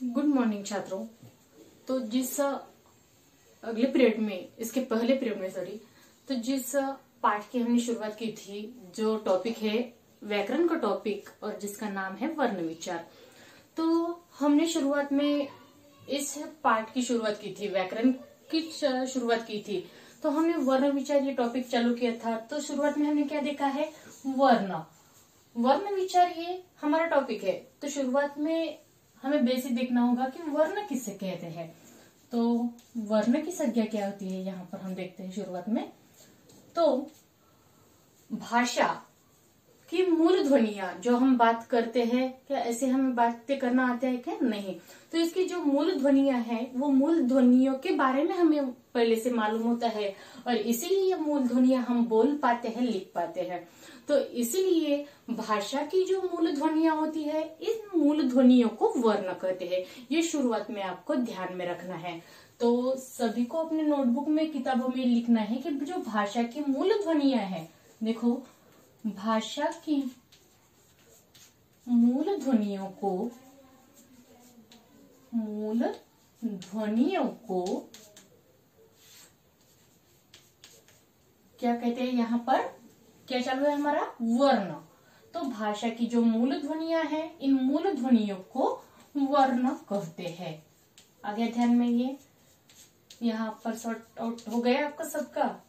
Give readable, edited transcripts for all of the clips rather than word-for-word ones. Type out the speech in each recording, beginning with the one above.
Good morning छात्रों। तो जिस अगले पीरियड में, इसके पहले पीरियड में सॉरी, तो जिस पाठ की हमने शुरुआत की थी, जो टॉपिक है व्याकरण का टॉपिक और जिसका नाम है वर्ण विचार। तो हमने शुरुआत में इस पाठ की शुरुआत की थी, व्याकरण की शुरुआत की थी। तो हमने वर्ण विचार ये टॉपिक चालू किया था। तो शुरुआत में हमने क्या देखा है, वर्ण विचार ये हमारा टॉपिक है। तो शुरुआत में हमें बेसिक देखना होगा कि वर्ण किसे कहते हैं। तो वर्ण की संज्ञा क्या होती है, यहाँ पर हम देखते हैं शुरुआत में। तो भाषा की मूल ध्वनियां जो हम बात करते हैं, क्या ऐसे हमें बातें करना आते हैं क्या? नहीं। तो इसकी जो मूल ध्वनियां हैं, वो मूल ध्वनियों के बारे में हमें पहले से मालूम होता है और इसीलिए मूल ध्वनियां हम बोल पाते हैं, लिख पाते हैं। तो इसीलिए भाषा की जो मूल ध्वनियां होती है, इन मूल ध्वनियों को वर्ण कहते हैं। ये शुरुआत में आपको ध्यान में रखना है। तो सभी को अपने नोटबुक में, किताबों में लिखना है कि जो भाषा की मूल ध्वनियां हैं, देखो भाषा की मूल ध्वनियों को क्या कहते हैं? यहाँ पर क्या चालू है हमारा? वर्ण। तो भाषा की जो मूल ध्वनियां हैं, इन मूल ध्वनियों को वर्ण कहते हैं। आगे ध्यान में, ये यहाँ पर सॉर्ट आउट हो गया आपका सबका।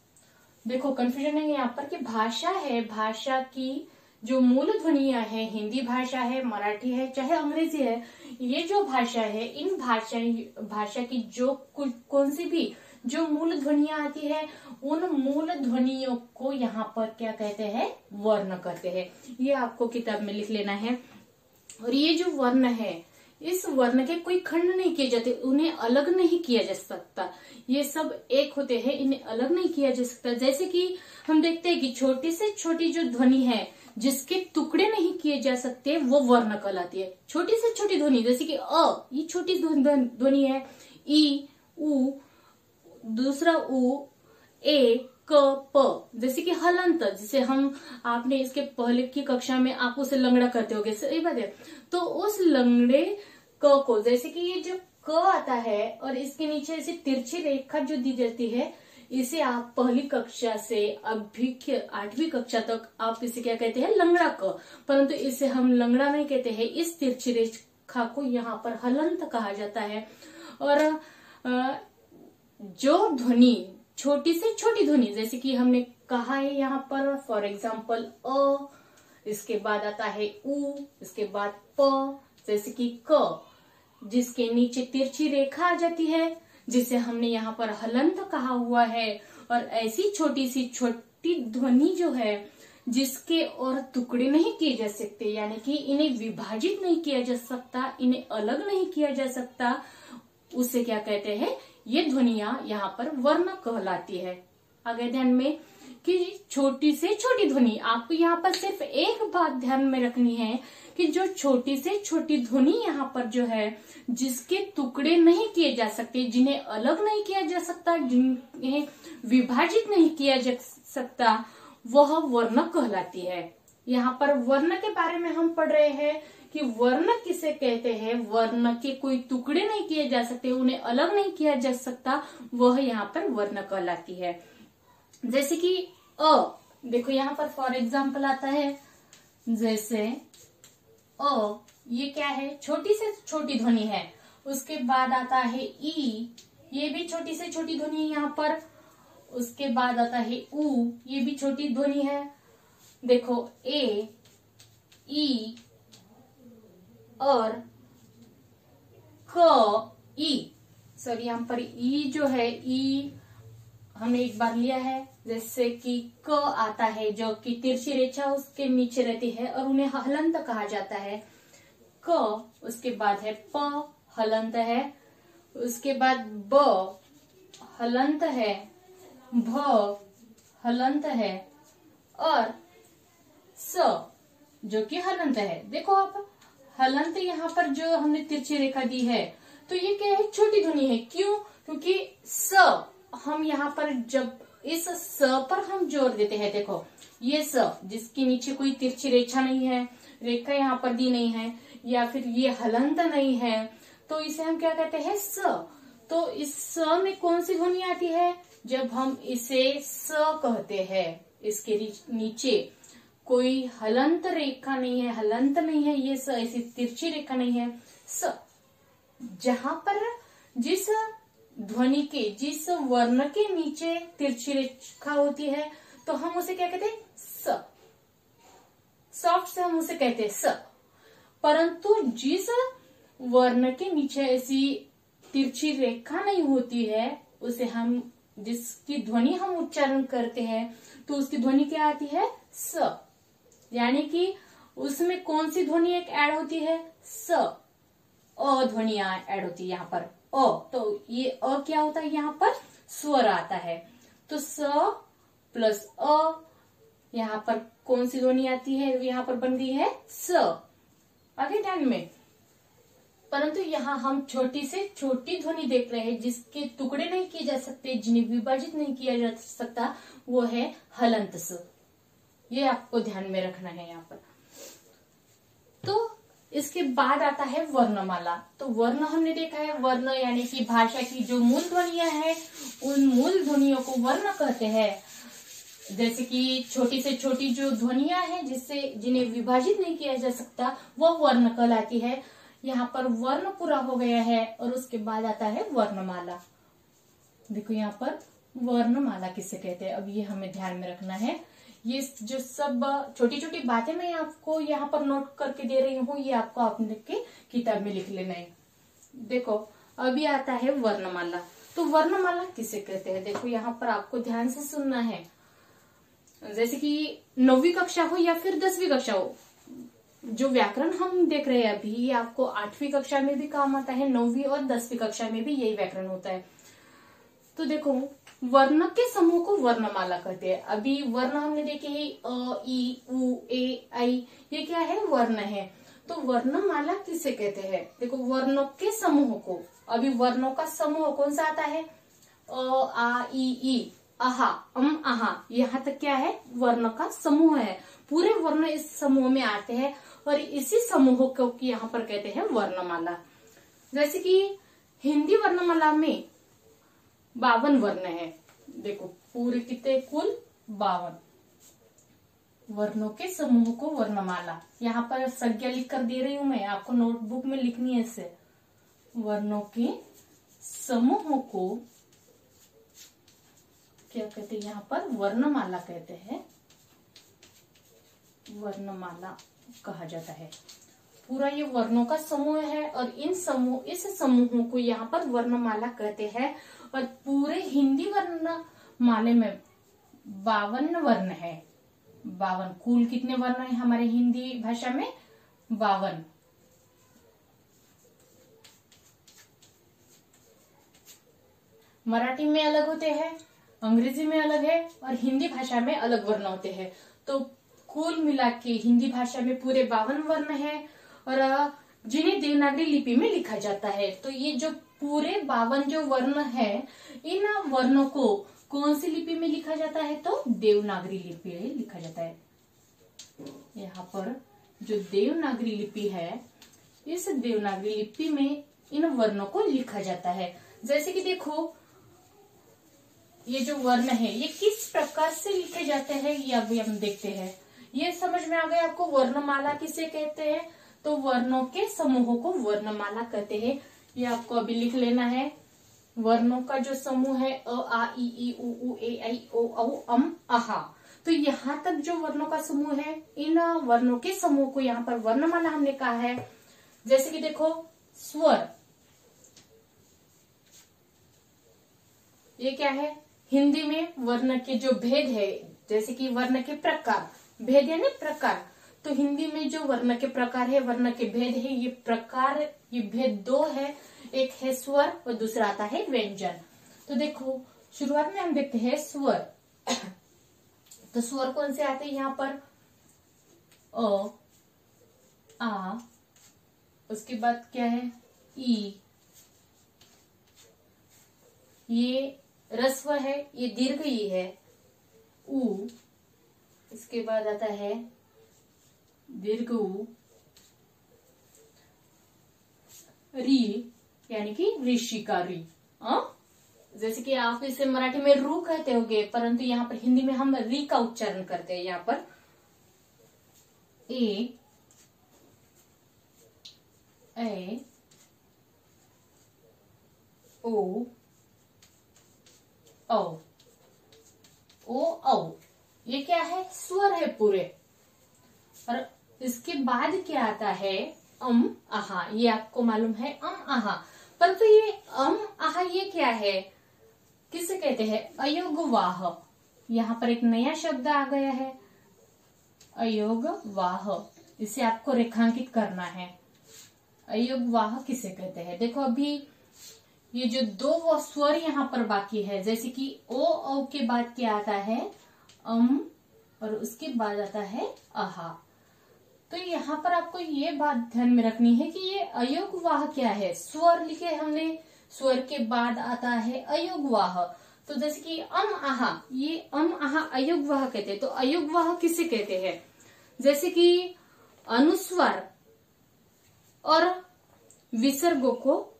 देखो कंफ्यूजन है यहाँ पर कि भाषा है, भाषा की जो मूल ध्वनियां है, हिंदी भाषा है, मराठी है, चाहे अंग्रेजी है, ये जो भाषा है, इन भाषा की जो कौन सी भी जो मूल ध्वनियां आती है, उन मूल ध्वनियों को यहाँ पर क्या कहते हैं? वर्ण कहते हैं। ये आपको किताब में लिख लेना है। और ये जो वर्ण है, इस वर्ण के कोई खंड नहीं किए जाते, उन्हें अलग नहीं किया जा सकता। ये सब एक होते हैं, इन्हें अलग नहीं किया जा सकता। जैसे कि हम देखते हैं कि छोटी से छोटी जो ध्वनि है, जिसके टुकड़े नहीं किए जा सकते, वो वर्ण कहलाती है। छोटी से छोटी ध्वनि, जैसे कि अ, ये छोटी ध्वनि है। ई, उ, दूसरा उ, ए, क, प, जैसे कि हलंत, जिसे हम आपने इसके पहले की कक्षा में आप उसे लंगड़ा करते होगे, सही बात है। तो उस लंगड़े क को, जैसे कि ये जो क आता है और इसके नीचे ऐसी तिरछी रेखा जो दी जाती है, इसे आप पहली कक्षा से अभी 8वीं कक्षा तक आप इसे क्या कहते हैं? लंगड़ा क। परंतु इसे हम लंगड़ा नहीं कहते हैं, इस तिरछी रेखा को यहाँ पर हलंत कहा जाता है। और जो ध्वनि, छोटी से छोटी ध्वनि, जैसे कि हमने कहा है यहाँ पर, फॉर एग्जाम्पल अ, इसके बाद आता है उ, इसके बाद प, जैसे कि क, जिसके नीचे तिरछी रेखा आ जाती है, जिसे हमने यहाँ पर हलंत कहा हुआ है। और ऐसी छोटी सी छोटी ध्वनि जो है, जिसके और टुकड़े नहीं किए जा सकते, यानी कि इन्हें विभाजित नहीं किया जा सकता, इन्हें अलग नहीं किया जा सकता, उसे क्या कहते हैं? ये ध्वनियां यहाँ पर वर्ण कहलाती है। आगे ध्यान में कि छोटी से छोटी ध्वनि, आपको यहाँ पर सिर्फ एक बात ध्यान में रखनी है कि जो छोटी से छोटी ध्वनि यहाँ पर जो है, जिसके टुकड़े नहीं किए जा सकते, जिन्हें अलग नहीं किया जा सकता, जिन्हें विभाजित नहीं किया जा सकता, वह वर्ण कहलाती है। यहाँ पर वर्ण के बारे में हम पढ़ रहे हैं कि वर्ण किसे कहते हैं? वर्ण के कोई टुकड़े नहीं किए जा सकते, उन्हें अलग नहीं किया जा सकता, वह यहाँ पर वर्ण कहलाती है। जैसे कि अ, देखो यहाँ पर फॉर एग्जाम्पल आता है, जैसे अ, ये क्या है? छोटी से छोटी ध्वनि है। उसके बाद आता है ई, ये भी छोटी से छोटी ध्वनि है यहाँ पर। उसके बाद आता है उ, ये भी छोटी ध्वनि है। देखो ए, ई और क, ई, सॉरी यहाँ पर ई जो है, ई हमने एक बार लिया है। जैसे कि क आता है, जो कि तिरछी रेखा उसके नीचे रहती है और उन्हें हलंत कहा जाता है। क, उसके बाद है प, हलंत है। उसके बाद ब, हलंत है। भ, हलंत है। और स, जो कि हलंत है। देखो आप, हलंत यहाँ पर जो हमने तिरछी रेखा दी है, तो ये क्या है? छोटी ध्वनि है। क्यों? क्योंकि स, हम यहाँ पर जब इस स पर हम जोर देते हैं, देखो ये स, जिसके नीचे कोई तिरछी रेखा नहीं है, रेखा यहाँ पर दी नहीं है, या फिर ये हलंत नहीं है, तो तो इसे हम क्या कहते हैं, स। तो इस स में कौन सी ध्वनि आती है, जब हम इसे स कहते हैं। इसके नीचे कोई हलंत रेखा नहीं है, हलंत नहीं है, ये स ऐसी तिरछी रेखा नहीं है, स। जहां पर जिस ध्वनि के, जिस वर्ण के नीचे तिरछी रेखा होती है, तो हम उसे क्या कहते हैं, स। सॉफ्ट से हम उसे कहते हैं स। परंतु जिस वर्ण के नीचे ऐसी तिरछी रेखा नहीं होती है, उसे हम, जिसकी ध्वनि हम उच्चारण करते हैं, तो उसकी ध्वनि क्या आती है, स। यानी कि उसमें कौन सी ध्वनि एक ऐड होती है, स। अ ध्वनि ऐड होती है यहाँ पर, अ। तो ये अ क्या होता है, यहाँ पर स्वर आता है। तो स प्लस अ, यहाँ पर कौन सी ध्वनि आती है, यहाँ पर बन गई है स। आगे ध्यान में, परंतु यहाँ हम छोटी से छोटी ध्वनि देख रहे हैं, जिसके टुकड़े नहीं किए जा सकते, जिन्हें विभाजित नहीं किया जा सकता, वो है हलंत स। ये आपको ध्यान में रखना है यहाँ पर। तो इसके बाद आता है वर्णमाला। तो वर्ण हमने देखा है, वर्ण यानी कि भाषा की जो मूल ध्वनियां हैं, उन मूल ध्वनियों को वर्ण कहते हैं। जैसे कि छोटी से छोटी जो ध्वनियां हैं, जिन्हें विभाजित नहीं किया जा सकता, वो वर्ण कहलाती है। यहाँ पर वर्ण पूरा हो गया है और उसके बाद आता है वर्णमाला। देखो यहाँ पर वर्णमाला किसे कहते हैं, अब ये हमें ध्यान में रखना है। ये जो सब छोटी छोटी बातें मैं आपको यहाँ पर नोट करके दे रही हूँ, ये आपको अपने के किताब में लिख लेना है। देखो अभी आता है वर्णमाला। तो वर्णमाला किसे कहते हैं, देखो यहाँ पर आपको ध्यान से सुनना है। जैसे कि 9वीं कक्षा हो या फिर 10वीं कक्षा हो, जो व्याकरण हम देख रहे हैं अभी, ये आपको 8वीं कक्षा में भी काम आता है, 9वीं और 10वीं कक्षा में भी यही व्याकरण होता है। तो देखो वर्ण के समूह को वर्णमाला कहते हैं। अभी वर्ण हमने देखे हैं, अ, ई, उ, ए, ऐ, ये क्या है, वर्ण है। तो वर्णमाला किसे कहते हैं, देखो वर्णों के समूह को। अभी वर्णों का समूह कौन सा आता है, अ, आ, ई, अहा, आहा, यहाँ तक क्या है, वर्ण का समूह है। पूरे वर्ण इस समूह में आते हैं और इसी समूह को यहाँ पर कहते हैं वर्णमाला। जैसे कि हिंदी वर्णमाला में 52 वर्ण है। देखो पूरे कितने, कुल 52 वर्णों के समूह को वर्णमाला। यहाँ पर संज्ञा लिख कर दे रही हूं मैं आपको, नोटबुक में लिखनी है इसे। वर्णों के समूह को क्या कहते हैं, यहाँ पर वर्णमाला कहते हैं, वर्णमाला कहा जाता है। पूरा ये वर्णों का समूह है और इस समूह को यहाँ पर वर्णमाला कहते हैं। और पूरे हिंदी वर्णमाले में 52 वर्ण है। 52 कुल कितने वर्ण है हमारे हिंदी भाषा में, 52। मराठी में अलग होते हैं, अंग्रेजी में अलग है और हिंदी भाषा में अलग वर्ण होते हैं। तो कुल मिला के हिंदी भाषा में पूरे 52 वर्ण है और जिन्हें देवनागरी लिपि में लिखा जाता है। तो ये जो पूरे 52 जो वर्ण है, इन वर्णों को कौन सी लिपि में लिखा जाता है, तो देवनागरी लिपि में लिखा जाता है। यहाँ पर जो देवनागरी लिपि है, इस देवनागरी लिपि में इन वर्णों को लिखा जाता है। जैसे कि देखो ये जो वर्ण है, ये किस प्रकार से लिखे जाते हैं, ये अभी हम देखते हैं। ये समझ में आ गया आपको वर्णमाला किसे कहते हैं, तो वर्णों के समूह को वर्णमाला कहते हैं। ये आपको अभी लिख लेना है। वर्णों का जो समूह है, अ, आ, ई, उ, ए, ऐ, ओ, औ, आहा। तो यहाँ तक जो वर्णों का समूह है, इन वर्णों के समूह को यहाँ पर वर्णमाला हमने कहा है। जैसे कि देखो स्वर, ये क्या है, हिंदी में वर्ण के जो भेद है, जैसे कि वर्ण के प्रकार, भेद यानी प्रकार। तो हिंदी में जो वर्ण के प्रकार है, वर्ण के भेद है, ये प्रकार, ये भेद 2 है। एक है स्वर और दूसरा आता है व्यंजन। तो देखो शुरुआत में हम देखते हैं स्वर। तो स्वर कौन से आते हैं यहाँ पर, अ, आ, उसके बाद क्या है, ई, ये रस्व है, ये दीर्घ ई है, उ, इसके बाद आता है दीर्घ उ, री, यानी कि ऋषि का री। जैसे कि आप इसे मराठी में रू कहते होगे, परंतु यहाँ पर हिंदी में हम री का उच्चारण करते हैं। यहाँ पर ए ओ औ, ओ औ, ये क्या है? स्वर है पूरे। और इसके बाद क्या आता है? आहा। ये आपको मालूम है आहा। परंतु ये आहा ये क्या है? किसे कहते हैं? अयोगवाह। यहाँ पर एक नया शब्द आ गया है, अयोगवाह। इसे आपको रेखांकित करना है। अयोगवाह किसे कहते हैं? देखो अभी ये जो दो स्वर यहाँ पर बाकी है, जैसे कि ओ औ के बाद क्या आता है? और उसके बाद आता है आहा। तो यहाँ पर आपको ये बात ध्यान में रखनी है कि ये अयोगवाह क्या है? स्वर लिखे हमने, स्वर के बाद आता है अयोगवाह। तो जैसे कि आहा, ये आहा अयोगवाह कहते हैं। तो अयोगवाह किसे कहते हैं? जैसे कि अनुस्वार और विसर्गों को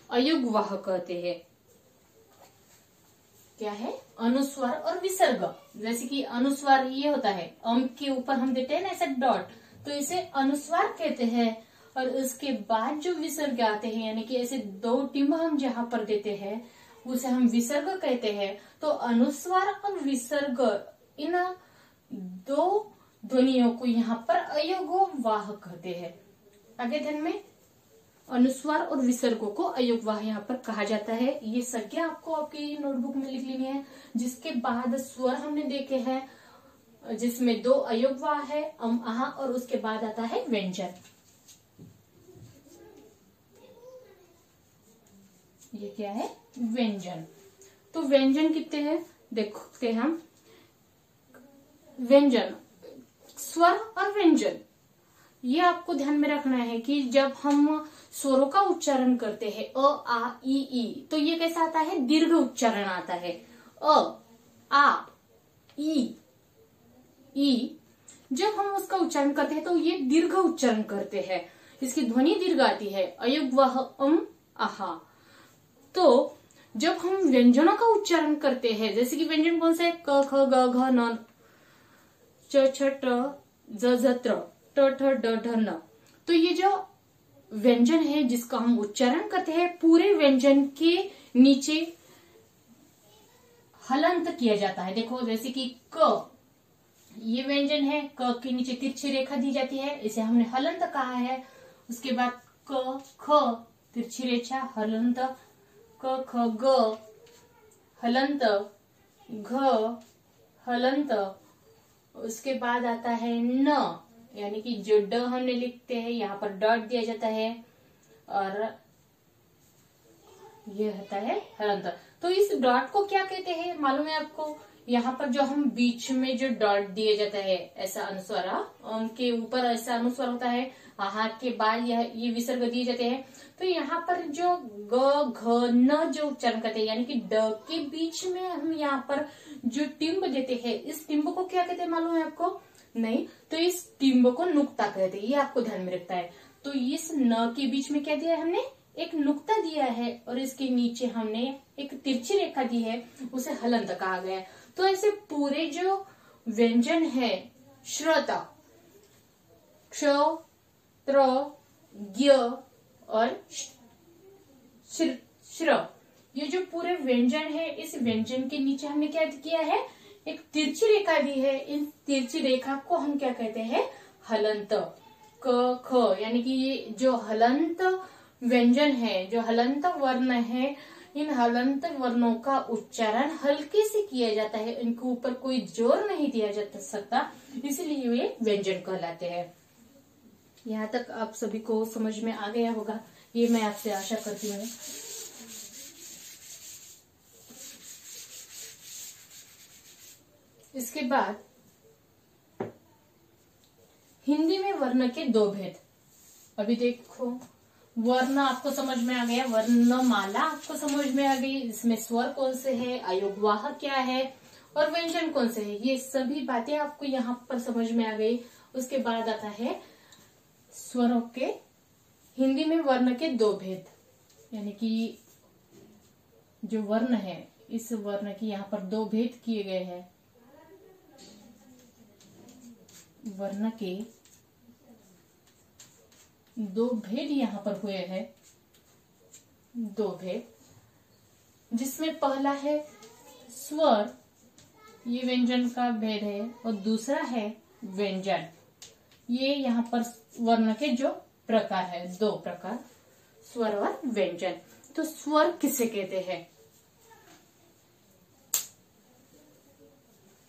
अयोगवाह कहते हैं। क्या है? अनुस्वार और विसर्ग। जैसे कि अनुस्वार ये होता है, के ऊपर हम देते हैं ना ऐसा डॉट, तो इसे अनुस्वार कहते हैं। और उसके बाद जो विसर्ग आते हैं, यानी कि ऐसे दो टिम्ब हम जहां पर देते हैं, उसे हम विसर्ग कहते हैं। तो अनुस्वार और विसर्ग, इन दो ध्वनियों को यहाँ पर अयोगवाह कहते हैं। आगे ध्यान में, अनुस्वार और विसर्गों को अयोगवाह यहाँ पर कहा जाता है। ये संज्ञा आपको आपकी नोटबुक में लिख लेनी है। जिसके बाद स्वर हमने देखे हैं, जिसमें दो अयोगवाह है, आहा, और उसके बाद आता है व्यंजन। ये क्या है? व्यंजन। तो व्यंजन कितने हैं देखते हैं हम। व्यंजन, स्वर और व्यंजन, ये आपको ध्यान में रखना है कि जब हम स्वरों का उच्चारण करते हैं, अ आ ई, तो ये कैसा आता है? दीर्घ उच्चारण आता है। अ आ ई, जब हम उसका उच्चारण करते हैं तो ये दीर्घ उच्चारण करते हैं, इसकी ध्वनि दीर्घ आती है। अयोगवाह आहा। तो जब हम व्यंजनों का उच्चारण करते हैं, जैसे कि व्यंजन कौन से है? क ख ग घ न, च छ ट ज झ त्र, ट ठ ड ढ न। तो ये जो व्यंजन है जिसका हम उच्चारण करते हैं, पूरे व्यंजन के नीचे हलंत किया जाता है। देखो जैसे कि क, ये व्यंजन है, क के नीचे तिरछी रेखा दी जाती है, इसे हमने हलंत कहा है। उसके बाद क ख तिरछी रेखा हलंत, क ख ग हलंत, घ हलंत। उसके बाद आता है न, यानी कि जो ड हमने लिखते हैं यहाँ पर डॉट दिया जाता है, और ये होता है हलंत। तो इस डॉट को क्या कहते हैं मालूम है आपको? यहाँ पर जो हम बीच में जो डॉट दिया जाता है, ऐसा अनुस्वार, के ऊपर ऐसा अनुस्वार होता है, हाथ के बाद ये विसर्ग दिए जाते हैं। तो यहाँ पर जो ग घ न जो उच्चारण करते हैं, यानी कि ड के बीच में हम यहाँ पर जो टिम्ब देते हैं, इस टिम्ब को क्या कहते हैं मालूम है आपको? नहीं। तो इस टिम्ब को नुक्ता कहते हैं, ये आपको ध्यान में रखता है। तो इस न के बीच में क्या दिया है हमने? एक नुक्ता दिया है, और इसके नीचे हमने एक तिरछी रेखा दी है, उसे हलंत कहा गया है। तो ऐसे पूरे जो व्यंजन है, श्रता, क्ष, त्र, ज्ञ और श्र, ये जो पूरे व्यंजन है, इस व्यंजन के नीचे हमने क्या किया है? एक तिरछी रेखा दी है। इन तिरछी रेखा को हम क्या कहते हैं? हलंत। क ख, यानी कि ये जो हलंत व्यंजन है, जो हलंत वर्ण है, इन हलंत वर्णों का उच्चारण हल्के से किया जाता है, इनके ऊपर कोई जोर नहीं दिया जा सकता, इसलिए वे व्यंजन कहलाते हैं। यहाँ तक आप सभी को समझ में आ गया होगा, ये मैं आपसे आशा करती हूँ। इसके बाद हिंदी में वर्ण के दो भेद। अभी देखो, वर्ण आपको समझ में आ गया, वर्णमाला आपको समझ में आ गई, इसमें स्वर कौन से है, अयोगवाह क्या है, और व्यंजन कौन से है, ये सभी बातें आपको यहाँ पर समझ में आ गई। उसके बाद आता है स्वरों के, हिंदी में वर्ण के दो भेद। यानी कि जो वर्ण है, इस वर्ण की यहाँ पर दो भेद किए गए हैं। वर्ण के दो भेद यहाँ पर हुए हैं, दो भेद, जिसमें पहला है स्वर, ये व्यंजन का भेद है, और दूसरा है व्यंजन। ये यहाँ पर वर्ण के जो प्रकार है, दो प्रकार, स्वर और व्यंजन। तो स्वर किसे कहते हैं?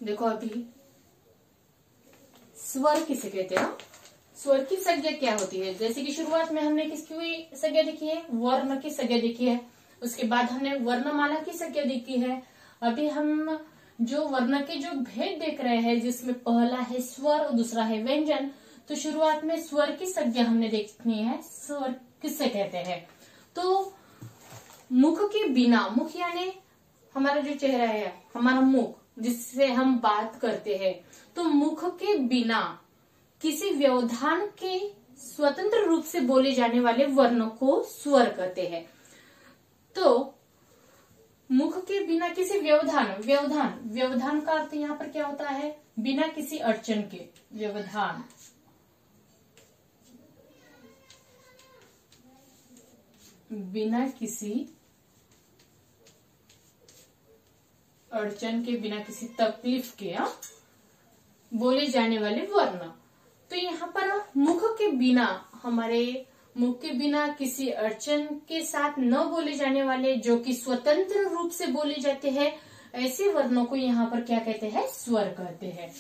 देखो अभी स्वर किसे कहते हैं? स्वर की संज्ञा क्या होती है? जैसे कि शुरुआत में हमने किसकी संज्ञा देखी है? वर्ण की संज्ञा देखी है। उसके बाद हमने वर्णमाला की संज्ञा देखी है। अभी हम जो वर्ण के जो भेद देख रहे हैं, जिसमें पहला है स्वर और दूसरा है व्यंजन। तो शुरुआत में स्वर की संज्ञा हमने देखनी है। स्वर किसे कहते हैं? तो मुख के बिना, मुख यानी हमारा जो चेहरा है, हमारा मुख, जिससे हम बात करते हैं, तो मुख के बिना किसी व्यवधान के स्वतंत्र रूप से बोले जाने वाले वर्णों को स्वर कहते हैं। तो मुख के बिना किसी व्यवधान का अर्थ यहाँ पर क्या होता है? बिना किसी अड़चन के, व्यवधान। बिना किसी अड़चन के, बिना किसी तकलीफ के बोले जाने वाले वर्ण। तो यहाँ पर मुख के बिना, हमारे मुख के बिना किसी अड़चन के साथ न बोले जाने वाले, जो कि स्वतंत्र रूप से बोले जाते हैं, ऐसे वर्णों को यहाँ पर क्या कहते हैं? स्वर कहते हैं।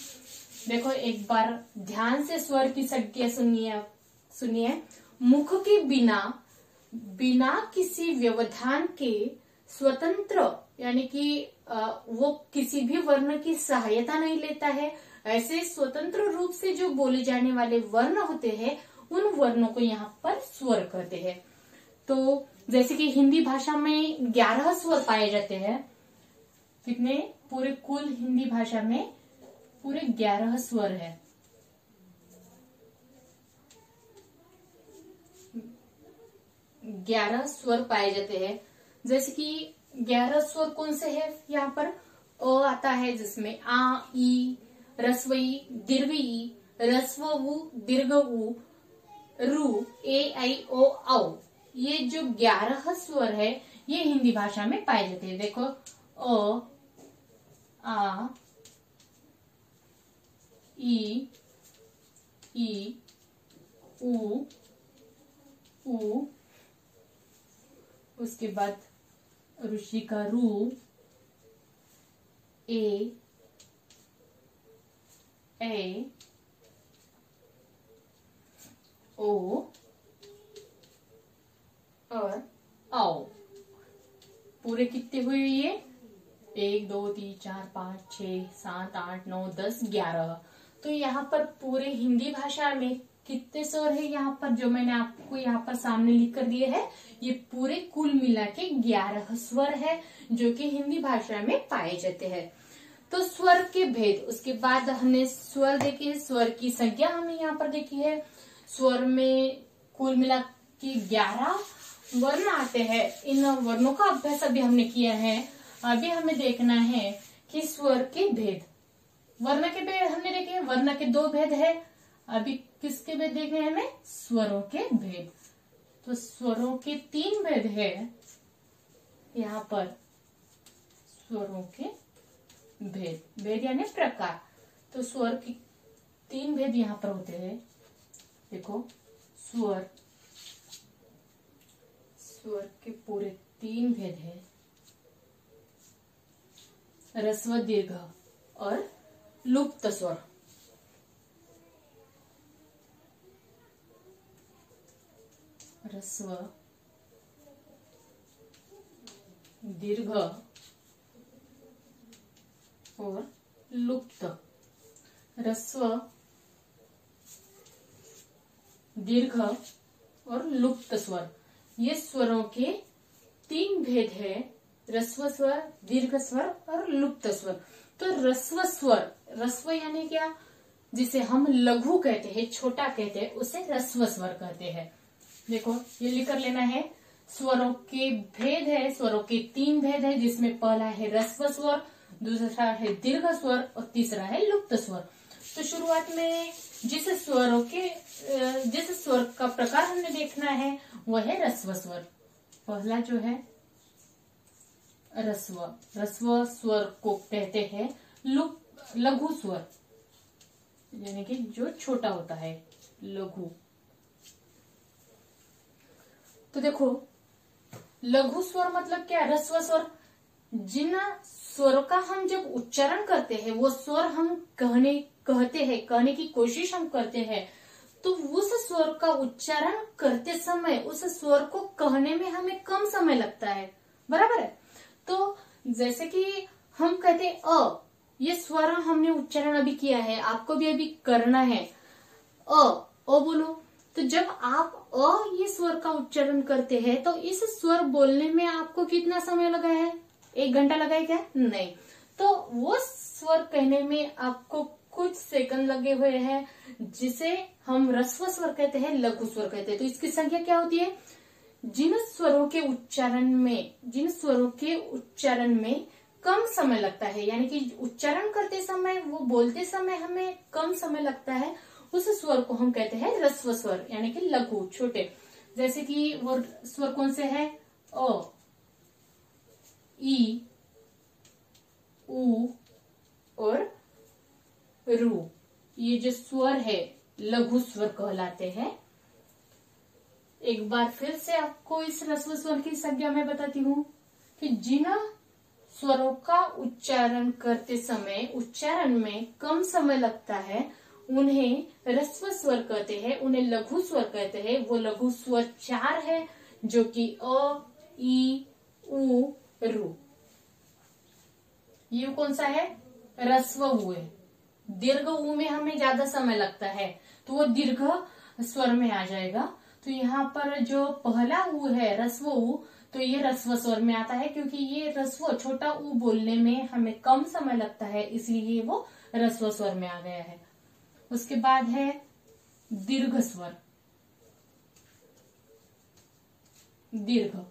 देखो एक बार ध्यान से स्वर की संज्ञा सुनिए। मुख के बिना किसी व्यवधान के स्वतंत्र, यानी कि वो किसी भी वर्ण की सहायता नहीं लेता है, ऐसे स्वतंत्र रूप से जो बोले जाने वाले वर्ण होते हैं, उन वर्णों को यहाँ पर स्वर कहते हैं। तो जैसे कि हिंदी भाषा में 11 स्वर पाए जाते हैं। कितने? पूरे कुल हिंदी भाषा में पूरे 11 स्वर है। 11 स्वर पाए जाते हैं। जैसे कि 11 स्वर कौन से है? यहाँ पर अ आता है, जिसमें आ, ई, ह्रस्व ई, दीर्घ ई, ह्रस्व उ, दीर्घ उ, रु, ए, ऐ, ओ, औ। ये जो 11 स्वर है, ये हिंदी भाषा में पाए जाते हैं। देखो अ, आ, ई, उ, उसके बाद ऋषि का रू, ए, ऐ, ओ और औ। पूरे कितने हुए ये? 1 2 3 4 5 6 7 8 9 10 11। तो यहाँ पर पूरे हिंदी भाषा में कितने स्वर है? यहाँ पर जो मैंने आपको यहाँ पर सामने लिख कर दिए है, ये पूरे कुल मिला के 11 स्वर है, जो कि हिंदी भाषा में पाए जाते हैं। तो स्वर के भेद, उसके बाद हमने स्वर देखे हैं, स्वर की संज्ञा हमने यहाँ पर देखी है। स्वर में कुल मिला के 11 वर्ण आते हैं। इन वर्णों का अभ्यास अभी हमने किया है। अभी हमें देखना है कि स्वर के भेद। वर्ण के भेद हमने देखे, वर्ण के 2 भेद है। अभी किसके भेद देखने हैं हमें? स्वरों के भेद। तो स्वरों के 3 भेद है यहाँ पर। स्वरों के भेद यानी प्रकार। तो स्वर की 3 भेद यहाँ पर होते हैं। देखो स्वर के पूरे 3 भेद है, ह्रस्व, दीर्घ और लुप्त स्वर। ह्रस्व, दीर्घ और लुप्त। ह्रस्व, दीर्घ और लुप्त स्वर, ये स्वरों के 3 भेद है। ह्रस्व स्वर, दीर्घ स्वर और लुप्त स्वर। तो ह्रस्व स्वर, ह्रस्व यानी क्या? जिसे हम लघु कहते हैं, छोटा कहते हैं, उसे ह्रस्व स्वर कहते हैं। देखो ये लिख कर लेना है। स्वरों के भेद है, स्वरों के 3 भेद है, जिसमें पहला है ह्रस्व स्वर, दूसरा है दीर्घ स्वर और तीसरा है लुप्त स्वर। तो शुरुआत में जिस स्वर का प्रकार हमने देखना है वह है ह्रस्व स्वर। पहला जो है ह्रस्व स्वर को कहते हैं लघु स्वर, यानी कि जो छोटा होता है, लघु। तो देखो लघु स्वर मतलब क्या? ह्रस्व स्वर, जिन स्वरों का हम जब उच्चारण करते हैं, वो स्वर हम कहने की कोशिश हम करते हैं, तो उस स्वर का उच्चारण करते समय उस स्वर को कहने में हमें कम समय लगता है, बराबर है। तो जैसे कि हम कहते हैं अ, ये स्वर हमने उच्चारण अभी किया है, आपको भी अभी करना है। अ बोलो। तो जब आप ये स्वर का उच्चारण करते हैं तो इस स्वर बोलने में आपको कितना समय लगा है? 1 घंटा लगा है क्या? नहीं। तो वो स्वर कहने में आपको कुछ सेकंड लगे हुए हैं, जिसे हम ह्रस्व स्वर कहते हैं, लघु स्वर कहते हैं। तो इसकी संख्या क्या होती है? जिन स्वरों के उच्चारण में कम समय लगता है, यानी कि उच्चारण करते समय, वो बोलते समय हमें कम समय लगता है, उस स्वर को हम कहते हैं ह्रस्व स्वर, यानी कि लघु, छोटे। जैसे कि वो स्वर कौन से है? अ, ई, उ और रू। ये जो स्वर है लघु स्वर कहलाते हैं। एक बार फिर से आपको इस ह्रस्व स्वर की संज्ञा मैं बताती हूँ कि जिन स्वरों का उच्चारण करते समय उच्चारण में कम समय लगता है उन्हें ह्रस्व स्वर कहते हैं, उन्हें लघु स्वर कहते हैं। वो लघु स्वर 4 है, जो कि अ, ई, उ, रू। ये कौन सा है? ह्रस्व उ है। दीर्घ उ में हमें ज्यादा समय लगता है, तो वो दीर्घ स्वर में आ जाएगा। तो यहाँ पर जो पहला उ है ह्रस्व उ, तो ये ह्रस्व स्वर में आता है, क्योंकि ये ह्रस्व छोटा उ बोलने में हमें कम समय लगता है, इसलिए वो ह्रस्व स्वर में आ गया है। उसके बाद है दीर्घ स्वर, दीर्घ।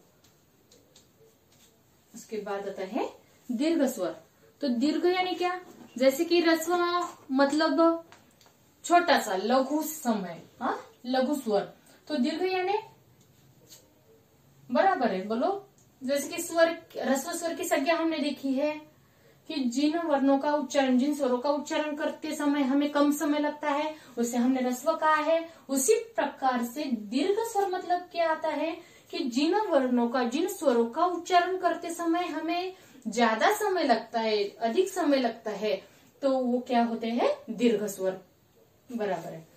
उसके बाद आता है दीर्घ स्वर। तो दीर्घ यानी क्या? जैसे कि ह्रस्व मतलब छोटा सा, लघु समय, लघु स्वर। तो दीर्घ यानी बराबर है, बोलो। जैसे कि स्वर, ह्रस्व स्वर की संज्ञा हमने देखी है कि जिन वर्णों का उच्चारण, जिन स्वरों का उच्चारण करते समय हमें कम समय लगता है, उसे हमने ह्रस्व कहा है। उसी प्रकार से दीर्घ स्वर मतलब क्या आता है कि जिन वर्णों का, जिन स्वरों का उच्चारण करते समय हमें ज्यादा समय लगता है, अधिक समय लगता है, तो वो क्या होते हैं? दीर्घ स्वर, बराबर है।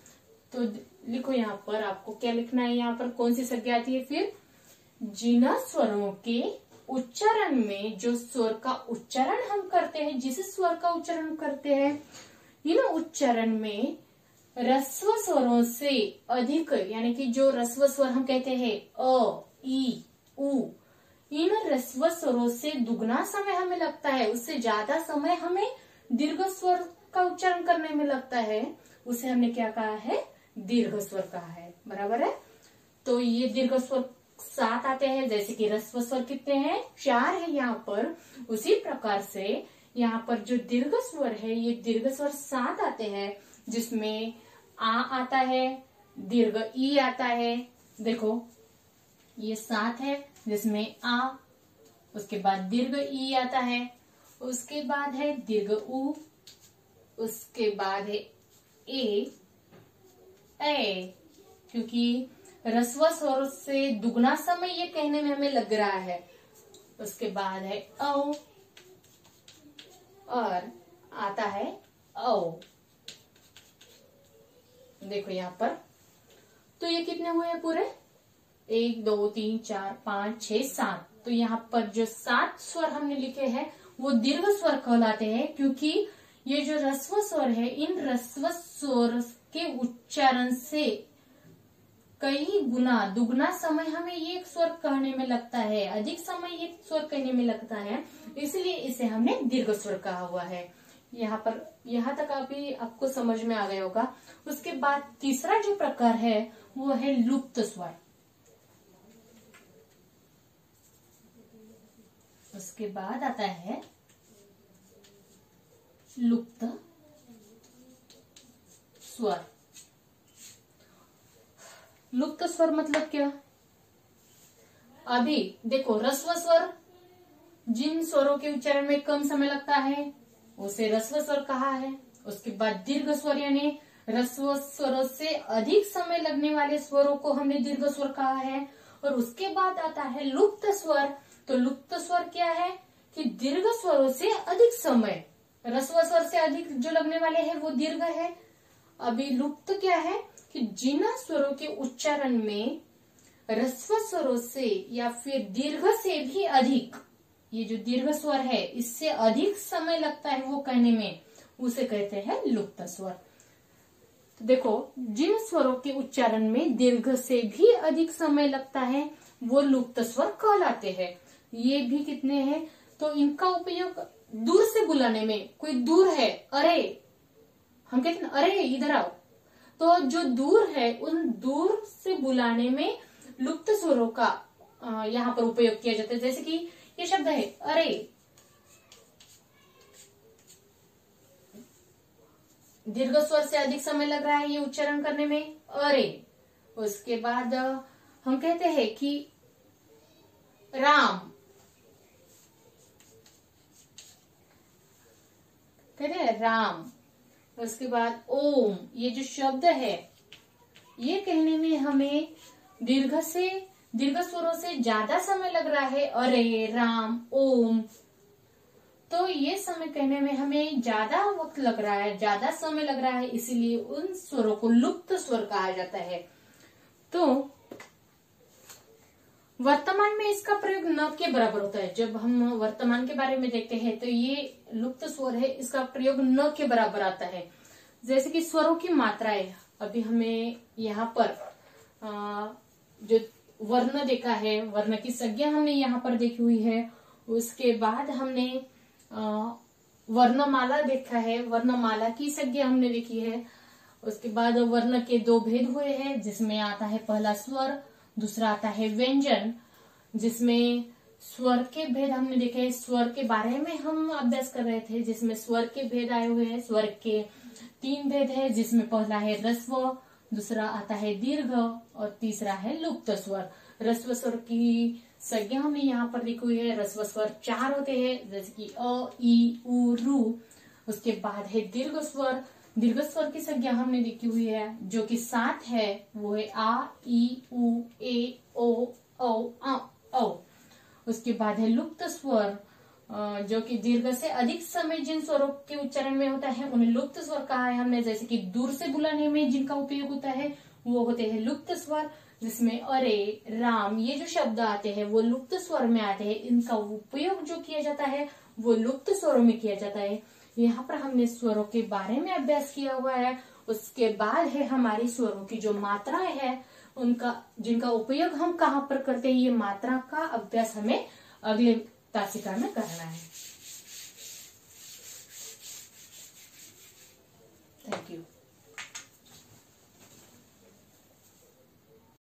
तो लिखो यहाँ पर, आपको क्या लिखना है? यहाँ पर कौन सी संज्ञा आती है? फिर जिन स्वरों के उच्चारण में, जो स्वर का उच्चारण हम करते हैं, जिस स्वर का उच्चारण करते हैं, इन उच्चारण में ह्रस्व स्वरों से अधिक, यानी कि जो ह्रस्व स्वर हम कहते हैं अ, ई, उ, इन ह्रस्व स्वरों से दुगना समय हमें लगता है, उससे ज्यादा समय हमें दीर्घ स्वर का उच्चारण करने में लगता है, उसे हमने क्या कहा है? दीर्घ स्वर कहा है, बराबर है। तो ये दीर्घ स्वर 7 आते हैं, जैसे कि ह्रस्व स्वर कितने हैं? 4 है यहाँ पर। उसी प्रकार से यहाँ पर जो दीर्घ स्वर है, ये दीर्घ स्वर 7 आते हैं, जिसमें आ आता है, दीर्घ ई आता है। देखो ये 7 है, जिसमें आ, उसके बाद दीर्घ ई आता है, उसके बाद है दीर्घ उ, उसके बाद है ए, क्योंकि ह्रस्व स्वर से दुगना समय ये कहने में हमें लग रहा है। उसके बाद है औ, और आता है औ। देखो यहाँ पर, तो ये कितने हुए हैं पूरे? 1 2 3 4 5 6 7। तो यहाँ पर जो 7 स्वर हमने लिखे हैं वो दीर्घ स्वर कहलाते हैं, क्योंकि ये जो ह्रस्व स्वर है, इन ह्रस्व स्वर के उच्चारण से कई गुना, दुगना समय हमें ये स्वर कहने में लगता है, अधिक समय ये स्वर कहने में लगता है, इसलिए इसे हमने दीर्घ स्वर कहा हुआ है। यहाँ पर, यहाँ तक अभी आपको समझ में आ गया होगा। उसके बाद तीसरा जो प्रकार है वो है लुप्त स्वर। उसके बाद आता है लुप्त स्वर। लुप्त स्वर मतलब क्या? अभी देखो, ह्रस्व स्वर जिन स्वरों के उच्चारण में कम समय लगता है उसे ह्रस्व स्वर कहा है। उसके बाद दीर्घ स्वर यानी ह्रस्व स्वरों से अधिक समय लगने वाले स्वरों को हमने दीर्घ स्वर कहा है। और उसके बाद आता है लुप्त स्वर। तो लुप्त स्वर क्या है कि दीर्घ स्वरों से अधिक समय, ह्रस्व स्वर से अधिक जो लगने वाले हैं वो दीर्घ है। अभी लुप्त क्या है कि जिन स्वरों के उच्चारण में ह्रस्व स्वरों से या फिर दीर्घ से भी अधिक, ये जो दीर्घ स्वर है इससे अधिक समय लगता है वो कहने में, उसे कहते हैं लुप्त स्वर। तो देखो, जिन स्वरों के उच्चारण में दीर्घ से भी अधिक समय लगता है वो लुप्त स्वर कहलाते हैं। ये भी कितने हैं? तो इनका उपयोग दूर से बुलाने में, कोई दूर है, अरे, हम कहते हैं अरे इधर आओ, तो जो दूर है उन दूर से बुलाने में लुप्त स्वरों का यहाँ पर उपयोग किया जाता है। जैसे कि ये शब्द है अरे, दीर्घ स्वर से अधिक समय लग रहा है ये उच्चारण करने में, अरे। उसके बाद हम कहते हैं कि राम, कहते हैं राम। उसके बाद ओम, ये जो शब्द है ये कहने में हमें दीर्घ स्वरों से ज्यादा समय लग रहा है, अरे, राम, ओम। तो ये समय कहने में हमें ज्यादा वक्त लग रहा है, ज्यादा समय लग रहा है, इसीलिए उन स्वरों को लुप्त स्वर कहा जाता है। तो वर्तमान में इसका प्रयोग न के बराबर होता है। जब हम वर्तमान के बारे में देखते हैं तो ये लुप्त स्वर है, इसका प्रयोग न के बराबर आता है। जैसे कि स्वरों की मात्राएं, अभी हमें यहाँ पर जो वर्ण देखा है, वर्ण की संज्ञा हमने यहाँ पर देखी हुई है। उसके बाद हमने वर्णमाला देखा है, वर्णमाला की संज्ञा हमने देखी है। उसके बाद वर्ण के दो भेद हुए हैं, जिसमें आता है पहला स्वर, दूसरा आता है व्यंजन। जिसमें स्वर के भेद हमने देखे, स्वर के बारे में हम अभ्यास कर रहे थे, जिसमें स्वर के भेद आए हुए हैं। स्वर के 3 भेद है, जिसमें पहला है ह्रस्व, दूसरा आता है दीर्घ और तीसरा है लुप्त स्वर। ह्रस्व स्वर की संज्ञा हमने यहाँ पर देखी हुई है। ह्रस्व स्वर 4 होते हैं, जैसे कि अ, ई, उ, रु। उसके बाद है दीर्घ स्वर। दीर्घ स्वर की संज्ञा हमने देखी हुई है, जो कि 7 है। वो है आ, ई, उ, ए, ओ, औ, औ। उसके बाद है लुप्त स्वर, जो कि दीर्घ से अधिक समय जिन स्वरों के उच्चारण में होता है उन्हें लुप्त स्वर कहा है हमने। जैसे कि दूर से बुलाने में जिनका उपयोग होता है वो होते हैं लुप्त स्वर, जिसमें अरे, राम, ये जो शब्द आते हैं वो लुप्त स्वर में आते हैं। इनका उपयोग जो किया जाता है वो लुप्त स्वरों में किया जाता है। यहाँ पर हमने स्वरों के बारे में अभ्यास किया हुआ है। उसके बाद है हमारी स्वरों की जो मात्राएं है उनका, जिनका उपयोग हम कहाँ पर करते हैं, ये मात्रा का अभ्यास हमें अगले तासिका में करना है। Thank you.